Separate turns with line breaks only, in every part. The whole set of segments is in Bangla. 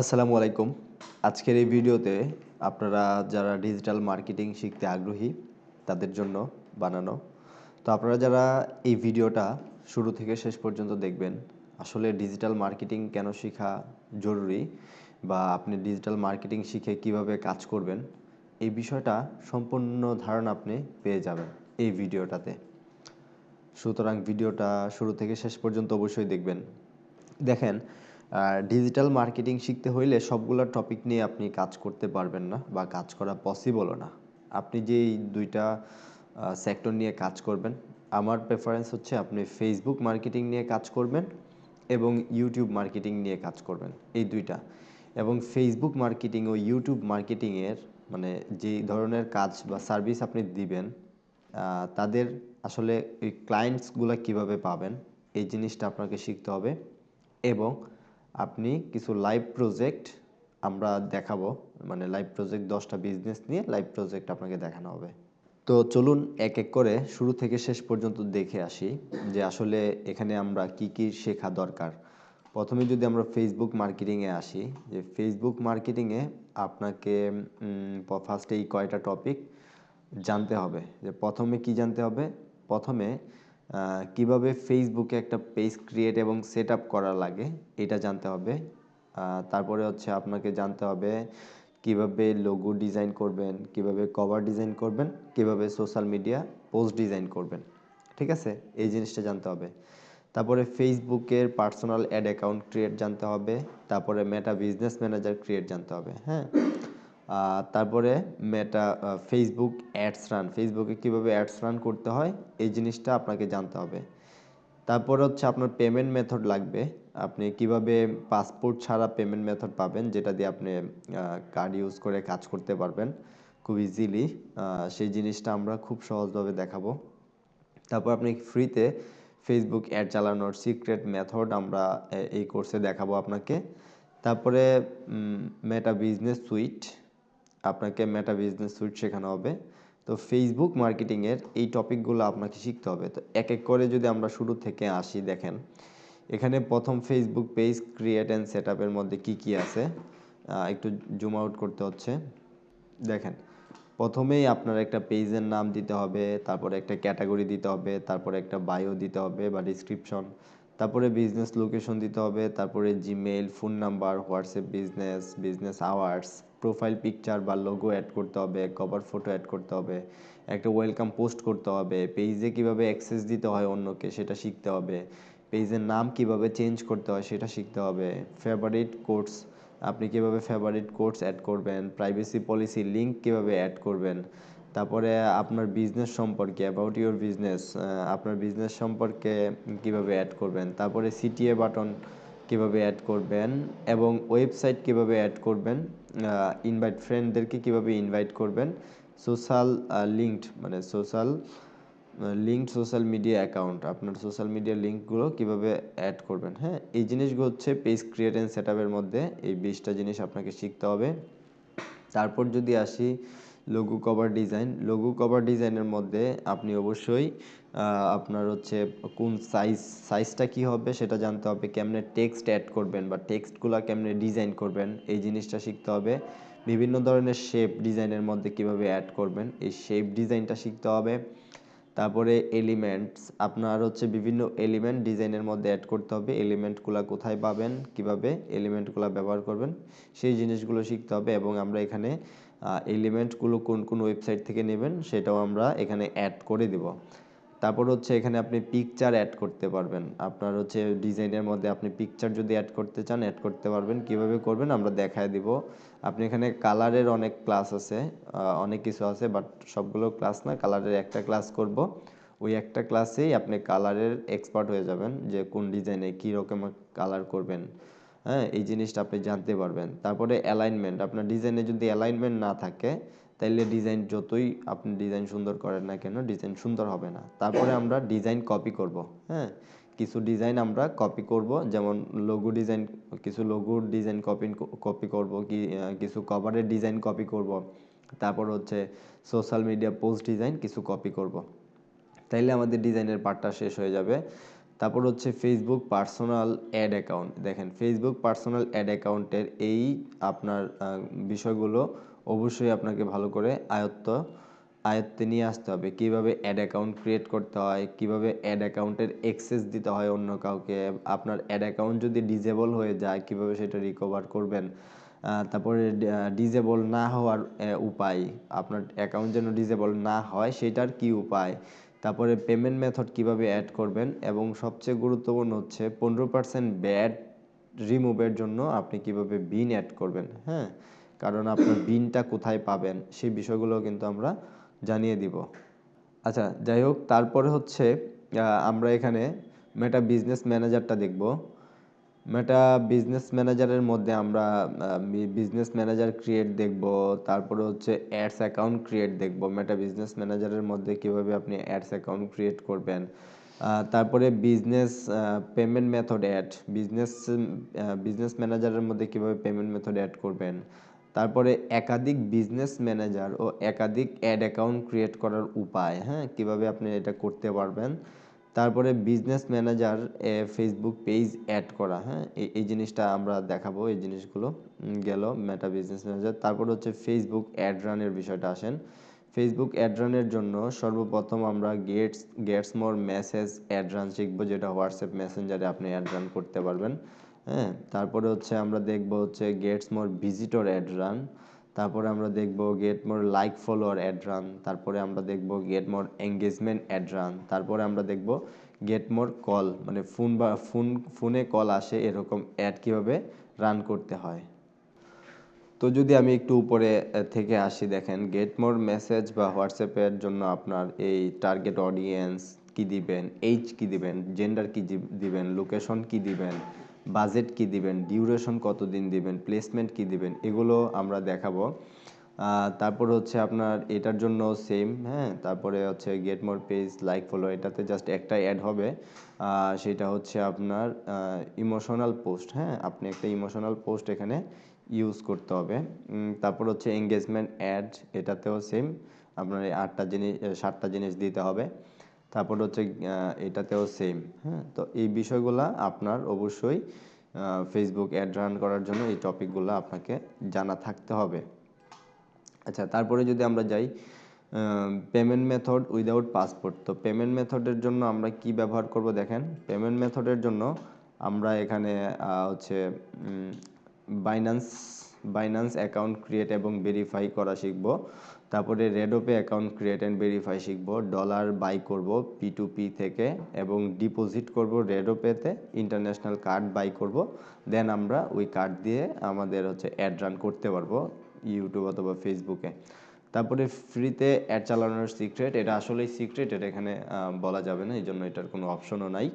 আসসালামু আলাইকুম। আজকের এই ভিডিওতে আপনারা যারা ডিজিটাল মার্কেটিং শিখতে আগ্রহী তাদের জন্য বানানো। তো আপনারা যারা এই ভিডিওটা শুরু থেকে শেষ পর্যন্ত দেখবেন, আসলে ডিজিটাল মার্কেটিং কেন শিখা জরুরি বা আপনি ডিজিটাল মার্কেটিং শিখে কিভাবে কাজ করবেন, এই বিষয়টা সম্পূর্ণ ধারণা আপনি পেয়ে যাবেন এই ভিডিওটাতে। সুতরাং ভিডিওটা শুরু থেকে শেষ পর্যন্ত অবশ্যই দেখবেন। দেখেন, ডিজিটাল মার্কেটিং শিখতে হইলে সবগুলা টপিক নিয়ে আপনি কাজ করতে পারবেন না বা কাজ করা পসিবলও না। আপনি যেই ২ টা সেক্টর নিয়ে কাজ করবেন, আমার প্রেফারেন্স হচ্ছে আপনি ফেসবুক মার্কেটিং নিয়ে কাজ করবেন এবং ইউটিউব মার্কেটিং নিয়ে কাজ করবেন, এই ২ টা। এবং ফেসবুক মার্কেটিং ও ইউটিউব মার্কেটিংয়ের মানে যেই ধরনের কাজ বা সার্ভিস আপনি দিবেন, তাদের আসলে এই ক্লায়েন্টসগুলা কীভাবে পাবেন, এই জিনিসটা আপনাকে শিখতে হবে। এবং আপনি কিছু লাইভ প্রজেক্ট আমরা দেখাবো, মানে লাইভ প্রজেক্ট 10টা বিজনেস নিয়ে লাইভ প্রজেক্ট আপনাকে দেখানো হবে। তো চলুন এক এক করে শুরু থেকে শেষ পর্যন্ত দেখে আসি যে আসলে এখানে আমরা কি কি শেখা দরকার। প্রথমে যদি আমরা ফেসবুক মার্কেটিংয়ে আসি, যে ফেসবুক মার্কেটিংয়ে আপনাকে ফার্স্টে এই কয়টা টপিক জানতে হবে। যে প্রথমে কি জানতে হবে? প্রথমে কিভাবে ফেসবুকে একটা পেজ ক্রিয়েট এবং সেট আপ করা লাগে এটা জানতে হবে। তারপরে হচ্ছে আপনাকে জানতে হবে কিভাবে লোগো ডিজাইন করবেন, কিভাবে কভার ডিজাইন করবেন, কিভাবে সোশ্যাল মিডিয়া পোস্ট ডিজাইন করবেন। ঠিক আছে? এই জিনিসটা জানতে হবে। তারপরে ফেসবুকের পার্সোনাল অ্যাড অ্যাকাউন্ট ক্রিয়েট জানতে হবে। তারপরে মেটা বিজনেস ম্যানেজার ক্রিয়েট জানতে হবে। হ্যাঁ? তারপরে ফেসবুক ফেসবুকে কীভাবে অ্যাডস রান করতে হয় এই জিনিসটা আপনাকে জানতে হবে। তারপরে হচ্ছে আপনার পেমেন্ট মেথড লাগবে। আপনি কিভাবে পাসপোর্ট ছাড়া পেমেন্ট মেথড পাবেন, যেটা দিয়ে আপনি কার্ড ইউজ করে কাজ করতে পারবেন খুব ইজিলি। সেই জিনিসটা আমরা খুব সহজভাবে দেখাবো। তারপর আপনি ফ্রিতে ফেসবুক অ্যাড চালানোর সিক্রেট মেথড আমরা এই কোর্সে দেখাবো আপনাকে। তারপরে মেটা বিজনেস সুইট, আপনাকে মেটা বিজনেস সুইট শেখানো হবে। তো ফেসবুক মার্কেটিংয়ের এই টপিকগুলো আপনাকে শিখতে হবে। তো এক এক করে যদি আমরা শুরু থেকে আসি, দেখেন এখানে প্রথম Facebook page create and set আপের মধ্যে কী কী আছে, একটু জুম আউট করতে হচ্ছে। দেখেন, প্রথমেই আপনার একটা পেজের নাম দিতে হবে, তারপরে একটা ক্যাটাগরি দিতে হবে, তারপরে একটা বায়ো দিতে হবে বা ডিসক্রিপশন, তারপরে বিজনেস লোকেশন দিতে হবে, তারপরে Gmail, phone number, WhatsApp business, business hours, profile picture বা লোগো অ্যাড করতে হবে, কভার ফটো অ্যাড করতে হবে, একটা ওয়েলকাম পোস্ট করতে হবে, পেজে কিভাবে অ্যাক্সেস দিতে হয় অন্যকে সেটা শিখতে হবে, পেজের নাম কিভাবে চেঞ্জ করতে হয় সেটা শিখতে হবে, ফেভারিট কোটস, আপনি কীভাবে ফেভারিট কোটস অ্যাড করবেন, প্রাইভেসি পলিসি লিঙ্ক কীভাবে অ্যাড করবেন, তারপরে আপনার বিজনেস সম্পর্কে অ্যাবাউট ইউর বিজনেস, আপনার বিজনেস সম্পর্কে কীভাবে অ্যাড করবেন, তারপরে সিটিএ বাটন কীভাবে অ্যাড করবেন এবং ওয়েবসাইট কীভাবে অ্যাড করবেন, ইনভাইট ফ্রেন্ডদেরকে কীভাবে ইনভাইট করবেন, সোশ্যাল সোশ্যাল মিডিয়া অ্যাকাউন্ট, আপনার সোশ্যাল মিডিয়া লিঙ্কগুলো কীভাবে অ্যাড করবেন। হ্যাঁ, এই জিনিসগুলো হচ্ছে পেজ ক্রিয়েট অ্যান্ড সেট আপের মধ্যে এই 20টা জিনিস আপনাকে শিখতে হবে। তারপর যদি আসি লোগো কভার ডিজাইনের মধ্যে আপনি অবশ্যই আপনার হচ্ছে কোন সাইজটা কী হবে সেটা জানতে হবে, কেমনে টেক্সট অ্যাড করবেন বা টেক্সটগুলো কেমনে ডিজাইন করবেন এই জিনিসটা শিখতে হবে। বিভিন্ন ধরনের শেপ ডিজাইনের মধ্যে কীভাবে অ্যাড করবেন এই শেপ ডিজাইনটা শিখতে হবে। তারপরে এলিমেন্টস, আপনার হচ্ছে বিভিন্ন এলিমেন্ট ডিজাইনের মধ্যে অ্যাড করতে হবে, এলিমেন্টগুলো কোথায় পাবেন, কিভাবে এলিমেন্টগুলো ব্যবহার করবেন সেই জিনিসগুলো শিখতে হবে। এবং আমরা এখানে এলিমেন্টগুলো কোন কোন ওয়েবসাইট থেকে নেবেন সেটাও আমরা এখানে অ্যাড করে দেব। তারপর হচ্ছে এখানে আপনি পিকচার অ্যাড করতে পারবেন, আপনার হচ্ছে ডিজাইনের মধ্যে আপনি পিকচার যদি অ্যাড করতে চান অ্যাড করতে পারবেন, কিভাবে করবেন আমরা দেখায় দিব। আপনি এখানে কালারের অনেক ক্লাস আছে, অনেক কিছু আছে, বাট সবগুলো ক্লাস না, কালারের একটা ক্লাস করব। ওই একটা ক্লাসেই আপনি কালারের এক্সপার্ট হয়ে যাবেন, যে কোন ডিজাইনে কী রকম কালার করবেন। হ্যাঁ, এই জিনিসটা আপনি জানতে পারবেন। তারপরে অ্যালাইনমেন্ট, আপনার ডিজাইনে যদি অ্যালাইনমেন্ট না থাকে তাইলে ডিজাইন যতই আপনি ডিজাইন সুন্দর করেন না কেন ডিজাইন সুন্দর হবে না। তারপরে আমরা ডিজাইন কপি করব। হ্যাঁ, কিছু ডিজাইন আমরা কপি করব, যেমন কিছু লোগোর ডিজাইন কপি করব, কিছু কভারের ডিজাইন কপি করব, তারপর হচ্ছে সোশ্যাল মিডিয়া পোস্ট ডিজাইন কিছু কপি করব। তাইলে আমাদের ডিজাইনের পার্টটা শেষ হয়ে যাবে। তারপর হচ্ছে ফেসবুক পার্সোনাল অ্যাড অ্যাকাউন্ট। দেখেন ফেসবুক পার্সোনাল অ্যাড অ্যাকাউন্টের এই আপনার বিষয়গুলো অবশ্যই আপনাকে ভালো করে আয়ত্তে নিয়ে আসতে হবে। কিভাবে অ্যাড অ্যাকাউন্ট ক্রিয়েট করতে হয়, কিভাবে অ্যাড অ্যাকাউন্টের অ্যাক্সেস দিতে হয় অন্য কাউকে, আপনার অ্যাড অ্যাকাউন্ট যদি ডিজেবল হয়ে যায় কিভাবে সেটা রিকভার করবেন, তারপরে ডিজেবল না হওয়ার উপায়, আপনার অ্যাকাউন্ট যেন ডিজেবল না হয় সেটার কি উপায়, তারপরে পেমেন্ট মেথড কিভাবে অ্যাড করবেন, এবং সবচেয়ে গুরুত্বপূর্ণ হচ্ছে 15% ব্যাড রিমুভের জন্য আপনি কিভাবে বিন অ্যাড করবেন। হ্যাঁ, কারণ আপনার বিনটা কোথায় পাবেন সেই বিষয়গুলো কিন্তু আমরা জানিয়ে দিব। আচ্ছা, যাই হোক, তারপরে হচ্ছে আমরা এখানে মেটা বিজনেস ম্যানেজারটা দেখব। মেটা বিজনেস ম্যানেজারের মধ্যে আমরা বিজনেস ম্যানেজার ক্রিয়েট দেখব, তারপরে হচ্ছে অ্যাডস অ্যাকাউন্ট ক্রিয়েট দেখব। মেটা বিজনেস ম্যানেজারের মধ্যে কিভাবে আপনি অ্যাডস অ্যাকাউন্ট ক্রিয়েট করবেন, তারপরে business payment method add, business ম্যানেজারের মধ্যে কিভাবে পেমেন্ট মেথড অ্যাড করবেন, তারপরে একাধিক বিজনেস ম্যানেজার ও একাধিক অ্যাড অ্যাকাউন্ট ক্রিয়েট করার উপায়, হ্যাঁ, কিভাবে আপনি এটা করতে পারবেন, তারপরে business manager Facebook page add করা, হ্যাঁ, এই জিনিসটা আমরা দেখাবো। এই জিনিসগুলো গেল মেটা বিজনেস ম্যানেজার। তারপর হচ্ছে ফেসবুক অ্যাড রানের বিষয়টা আসেন। ফেসবুক অ্যাড রানের জন্য সর্বপ্রথম আমরা gets more message add run শিখবো, যেটা হোয়াটসঅ্যাপ মেসেঞ্জারে আপনি অ্যাড রান করতে পারবেন। হ্যাঁ, তারপরে হচ্ছে আমরা দেখব হচ্ছে গেটস মোর ভিজিটর অ্যাড রান, তারপরে আমরা দেখব get more like follower add run, তারপরে আমরা দেখব get more engagement add run, তারপরে আমরা দেখব গেট মোর কল, মানে ফোনে কল আসে এরকম অ্যাড কীভাবে রান করতে হয়। তো যদি আমি একটু উপরে থেকে আসি, দেখেন গেট মোর মেসেজ বা হোয়াটসঅ্যাপের জন্য আপনার এই টার্গেট অডিয়েন্স কি দিবেন, এইজ কি দিবেন, জেন্ডার কি দিবেন, লোকেশন কি দিবেন, বাজেট কি দিবেন, ডিউরেশন কতদিন দিবেন, প্লেসমেন্ট কি দিবেন, এগুলো আমরা দেখাবো। তারপর হচ্ছে আপনার এটার জন্য সেম, হ্যাঁ, তারপরে হচ্ছে get more page like follow, এটাতে জাস্ট একটাই অ্যাড হবে, সেটা হচ্ছে আপনার ইমোশনাল পোস্ট। হ্যাঁ, আপনি একটা ইমোশনাল পোস্ট এখানে ইউজ করতে হবে। তারপর হচ্ছে এঙ্গেজমেন্ট অ্যাড, এটাতেও সেম আপনার এই 7টা জিনিস দিতে হবে। তারপর হচ্ছে এটাতেও সেম। হ্যাঁ, তো এই বিষয়গুলো আপনার অবশ্যই ফেসবুক অ্যাড রান করার জন্য এই টপিকগুলো আপনাকে জানা থাকতে হবে। আচ্ছা, তারপরে যদি আমরা যাই পেমেন্ট মেথড উইদাউট পাসপোর্ট। তো পেমেন্ট মেথডের জন্য আমরা কি ব্যবহার করব, দেখেন পেমেন্ট মেথডের জন্য আমরা এখানে হচ্ছে বাইন্যান্স বাইন্যান্স অ্যাকাউন্ট ক্রিয়েট এবং ভেরিফাই করা শিখব। তারপরে রেডোপে অ্যাকাউন্ট ক্রিয়েট অ্যান্ড ভেরিফাই শিখব। ডলার বাই করব P2P থেকে এবং ডিপোজিট করব রেডোপেতে, ইন্টারন্যাশনাল কার্ড বাই করব, দেন আমরা ওই কার্ড দিয়ে আমাদের হচ্ছে অ্যাড রান করতে পারবো ইউটিউব অথবা ফেসবুকে। তারপরে ফ্রিতে অ্যাড চালানোর সিক্রেট, এটা আসলেই সিক্রেট, এটা এখানে বলা যাবে না, এই জন্য এটার কোনো অপশনও নাই।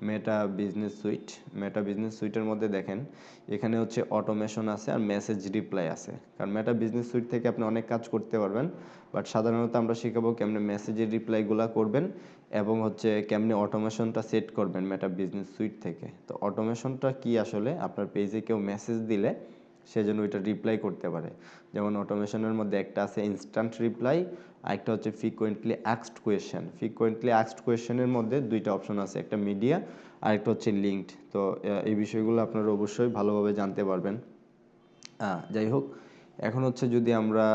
মেটা বিজনেস সুইটের মধ্যে দেখেন এখানে হচ্ছে অটোমেশন আছে আর মেসেজ রিপ্লাই আছে। কারণ মেটা বিজনেস সুইট থেকে আপনি অনেক কাজ করতে পারবেন, বাট সাধারণত আমরা শেখাবো কেমনে মেসেজের রিপ্লাইগুলো করবেন এবং হচ্ছে কেমনে অটোমেশনটা সেট করবেন মেটা বিজনেস সুইট থেকে। তো অটোমেশনটা কি, আসলে আপনার পেজে কেউ মেসেজ দিলে সে যেন ওইটা রিপ্লাই করতে পারে। যেমন অটোমেশনের মধ্যে একটা আছে ইনস্ট্যান্ট রিপ্লাই, আরেকটা হচ্ছে frequently asked question. Frequently asked কোয়েশ্চেনের মধ্যে দুইটা অপশন আছে, একটা মিডিয়া আর একটা হচ্ছে লিঙ্কড। তো এই বিষয়গুলো আপনারা অবশ্যই ভালোভাবে জানতে পারবেন। যাই হোক, এখন হচ্ছে যদি আমরা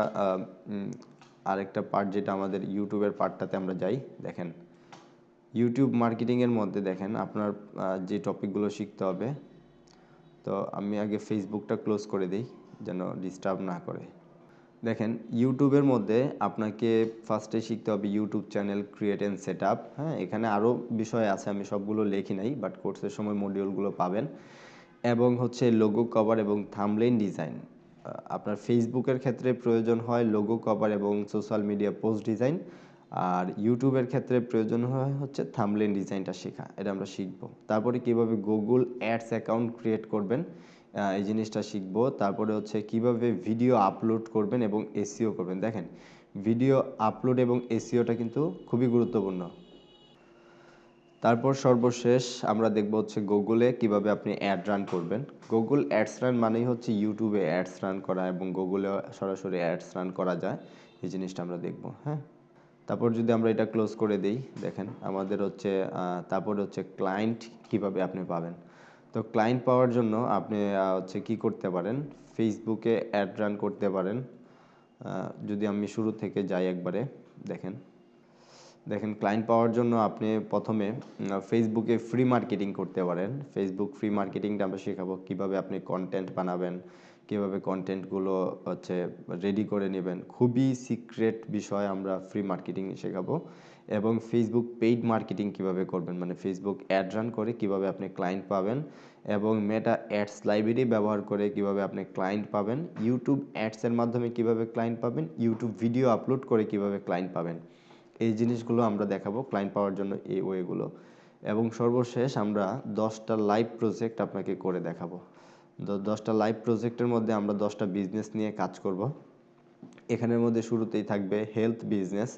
আরেকটা পার্ট, যেটা আমাদের ইউটিউবের পার্টটাতে আমরা যাই, দেখেন ইউটিউব মার্কেটিংয়ের মধ্যে দেখেন আপনার যে টপিকগুলো শিখতে হবে। তো আমি আগে ফেসবুকটা ক্লোজ করে দিই যেন ডিস্টার্ব না করে। দেখেন ইউটিউবের মধ্যে আপনাকে ফার্স্টে শিখতে হবে YouTube channel create and set up. হ্যাঁ, এখানে আরও বিষয় আছে, আমি সবগুলো লেখি নাই, বাট কোর্সের সময় মডিউলগুলো পাবেন। এবং হচ্ছে লোগো কভার এবং থাম্বনেইল ডিজাইন। আপনার ফেসবুকের ক্ষেত্রে প্রয়োজন হয় লোগো কভার এবং সোশ্যাল মিডিয়া পোস্ট ডিজাইন, আর ইউটিউবের ক্ষেত্রে প্রয়োজন হয় হচ্ছে থাম্বনেইল ডিজাইনটা শেখা, এটা আমরা শিখবো। তারপরে কিভাবে গুগল অ্যাডস অ্যাকাউন্ট ক্রিয়েট করবেন, এই জিনিসটা শিখবো। তারপরে হচ্ছে কিভাবে ভিডিও আপলোড করবেন এবং এসইও করবেন। দেখেন ভিডিও আপলোড এবং এসইওটা কিন্তু খুবই গুরুত্বপূর্ণ। তারপর সর্বশেষ আমরা দেখব হচ্ছে গুগলে কিভাবে আপনি অ্যাড রান করবেন। গুগল অ্যাডস রান মানেই হচ্ছে ইউটিউবে অ্যাডস রান করা এবং গুগলে সরাসরি অ্যাডস রান করা যায়, এই জিনিসটা আমরা দেখব। হ্যাঁ, তারপর যদি আমরা এটা ক্লোজ করে দেই, দেখেন আমাদের হচ্ছে তারপরে হচ্ছে ক্লায়েন্ট কিভাবে আপনি পাবেন। তো ক্লায়েন্ট পাওয়ার জন্য আপনি হচ্ছে কি করতে পারেন, ফেসবুকে অ্যাড রান করতে পারেন। যদি আমি শুরু থেকে যাই একবারে, দেখেন দেখেন ক্লায়েন্ট পাওয়ার জন্য আপনি প্রথমে ফেসবুকে ফ্রি মার্কেটিং করতে পারেন। ফেসবুক ফ্রি মার্কেটিংটা আমরা শেখাবো, কীভাবে আপনি কন্টেন্ট বানাবেন, কীভাবে কন্টেন্টগুলো হচ্ছে রেডি করে নেবেন। খুবই সিক্রেট বিষয় আমরা ফ্রি মার্কেটিং শেখাবো। এবং ফেসবুক পেইড মার্কেটিং কীভাবে করবেন, মানে ফেসবুক অ্যাড রান করে কীভাবে আপনি ক্লায়েন্ট পাবেন, এবং মেটা অ্যাডস লাইব্রেরি ব্যবহার করে কীভাবে আপনি ক্লায়েন্ট পাবেন, ইউটিউব অ্যাডসের মাধ্যমে কীভাবে ক্লায়েন্ট পাবেন, ইউটিউব ভিডিও আপলোড করে কীভাবে ক্লায়েন্ট পাবেন। এই জিনিসগুলো আমরা দেখাবো ক্লায়েন্ট পাওয়ার জন্য, এই ওয়েগুলো। এবং সর্বশেষ আমরা 10টা লাইভ প্রজেক্ট আপনাকে করে দেখাবো। 10টা লাইভ প্রজেক্টের মধ্যে আমরা 10টা বিজনেস নিয়ে কাজ করব। এখানের মধ্যে শুরুতেই থাকবে হেলথ বিজনেস।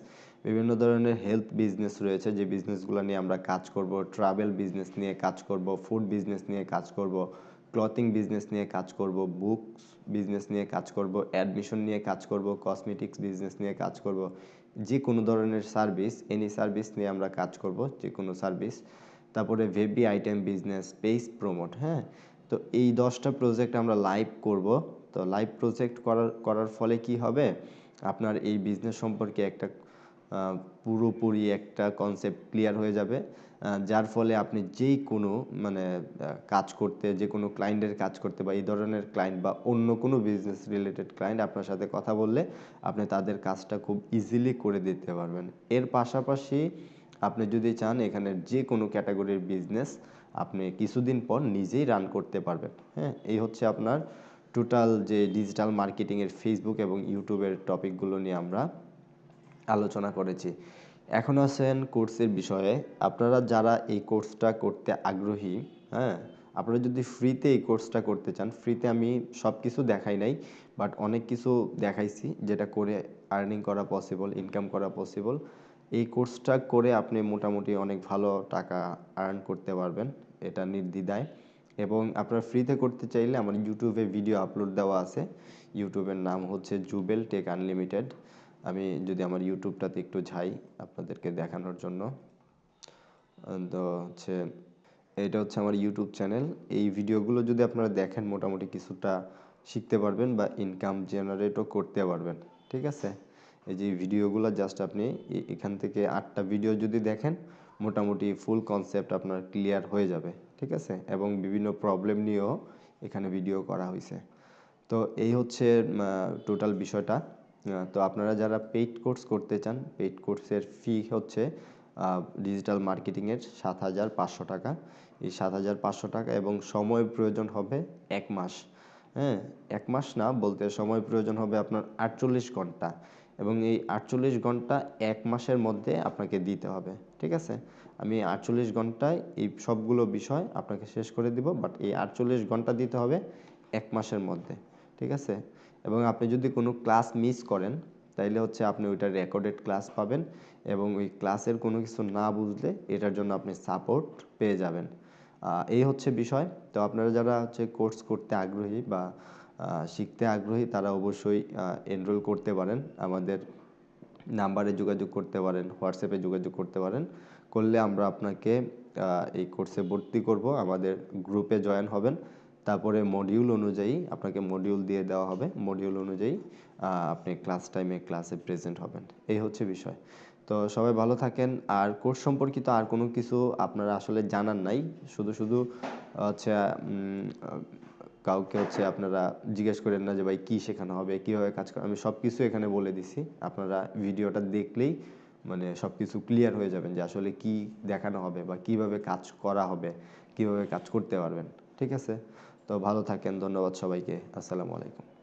বিভিন্ন ধরনের হেলথ বিজনেস রয়েছে, যে বিজনেসগুলো নিয়ে আমরা কাজ করব। ট্রাভেল বিজনেস নিয়ে কাজ করব, ফুড বিজনেস নিয়ে কাজ করব, ক্লথিং বিজনেস নিয়ে কাজ করব, বুকস বিজনেস নিয়ে কাজ করব, অ্যাডমিশন নিয়ে কাজ করব, কসমেটিক্স বিজনেস নিয়ে কাজ করব। যে কোনো ধরনের সার্ভিস, এনি সার্ভিস নিয়ে আমরা কাজ করব, যে কোনো সার্ভিস। তারপরে ভেবি আইটেম বিজনেস, পেজ প্রমোট, হ্যাঁ। তো এই 10টা প্রজেক্ট আমরা লাইভ করব। তো লাইভ প্রজেক্ট করার ফলে কি হবে, আপনার এই বিজনেস সম্পর্কে একটা পুরোপুরি একটা কনসেপ্ট ক্লিয়ার হয়ে যাবে, যার ফলে আপনি যেই কোনো মানে কাজ করতে, যে কোনো ক্লায়েন্টের কাজ করতে, বা এই ধরনের ক্লায়েন্ট বা অন্য কোনো বিজনেস রিলেটেড ক্লায়েন্ট আপনার সাথে কথা বললে আপনি তাদের কাজটা খুব ইজিলি করে দিতে পারবেন। এর পাশাপাশি আপনি যদি চান এখানে যে কোনো ক্যাটাগরির বিজনেস আপনি কিছুদিন পর নিজেই রান করতে পারবেন, হ্যাঁ। এই হচ্ছে আপনার টোটাল যে ডিজিটাল মার্কেটিংয়ের ফেসবুক এবং ইউটিউবের টপিকগুলো নিয়ে আমরা আলোচনা করেছি। এখন আছেন কোর্সের বিষয়ে। আপনারা যারা এই কোর্সটা করতে আগ্রহী, হ্যাঁ, আপনারা যদি ফ্রিতে এই কোর্সটা করতে চান, ফ্রিতে আমি সব কিছু দেখাই নাই, বাট অনেক কিছু দেখাইছি যেটা করে আর্নিং করা পসিবল, ইনকাম করা পসিবল। এই কোর্সটা করে আপনি মোটামুটি অনেক ভালো টাকা আর্ন করতে পারবেন, এটা নির্দ্বিধায়। এবং আপনারা ফ্রিতে করতে চাইলে আমার ইউটিউবে ভিডিও আপলোড দেওয়া আছে। ইউটিউবের নাম হচ্ছে জুবেল টেক আনলিমিটেড। আমি যদি আমার ইউটিউবটাতে একটু যাই আপনাদেরকে দেখানোর জন্য, তো হচ্ছে এটা হচ্ছে আমার ইউটিউব চ্যানেল। এই ভিডিওগুলো যদি আপনারা দেখেন মোটামুটি কিছুটা শিখতে পারবেন বা ইনকাম জেনারেটও করতে পারবেন, ঠিক আছে। এই যে ভিডিওগুলো জাস্ট আপনি এখান থেকে 8টা ভিডিও যদি দেখেন মোটামুটি ফুল কনসেপ্ট আপনার ক্লিয়ার হয়ে যাবে, ঠিক আছে। এবং বিভিন্ন প্রবলেম নিয়েও এখানে ভিডিও করা হয়েছে। তো এই হচ্ছে টোটাল বিষয়টা। তো আপনারা যারা পেইড কোর্স করতে চান, পেইড কোর্সের ফি হচ্ছে ডিজিটাল মার্কেটিংয়ের 7,500 টাকা। এই 7,500 টাকা, এবং সময় প্রয়োজন হবে 1 মাস, হ্যাঁ। 1 মাস না, বলতে সময় প্রয়োজন হবে আপনার 48 ঘন্টা, এবং এই 48 ঘন্টা 1 মাসের মধ্যে আপনাকে দিতে হবে, ঠিক আছে। আমি 48 ঘন্টায় এই সবগুলো বিষয় আপনাকে শেষ করে দিব, বাট এই 48 ঘন্টা দিতে হবে 1 মাসের মধ্যে, ঠিক আছে। এবং আপনি যদি কোনো ক্লাস মিস করেন তাইলে হচ্ছে আপনি ওইটা রেকর্ডেড ক্লাস পাবেন, এবং ওই ক্লাসের কোনো কিছু না বুঝলে এটার জন্য আপনি সাপোর্ট পেয়ে যাবেন। এই হচ্ছে বিষয়। তো আপনারা যারা হচ্ছে কোর্স করতে আগ্রহী বা শিখতে আগ্রহী তারা অবশ্যই এনরোল করতে পারেন, আমাদের নাম্বারে যোগাযোগ করতে পারেন, হোয়াটসঅ্যাপে যোগাযোগ করতে পারেন। করলে আমরা আপনাকে এই কোর্সে ভর্তি করব, আমাদের গ্রুপে জয়েন হবেন। তারপরে মডিউল অনুযায়ী আপনাকে মডিউল দিয়ে দেওয়া হবে, মডিউল অনুযায়ী আপনি ক্লাস টাইমে ক্লাসে প্রেজেন্ট হবেন। এই হচ্ছে বিষয়। তো সবাই ভালো থাকেন। আর কোর্স সম্পর্কিত আর কোনো কিছু আপনারা আসলে জানার নাই, শুধু শুধু হচ্ছে কাউকে হচ্ছে আপনারা জিজ্ঞেস করেন না যে ভাই কী শেখানো হবে, কীভাবে কাজ করে। আমি সব কিছু এখানে বলে দিছি, আপনারা ভিডিওটা দেখলেই মানে সব কিছু ক্লিয়ার হয়ে যাবেন যে আসলে কি দেখানো হবে বা কিভাবে কাজ করা হবে, কিভাবে কাজ করতে পারবেন, ঠিক আছে। তো ভালো থাকেন, ধন্যবাদ সবাইকে, আসসালামু আলাইকুম।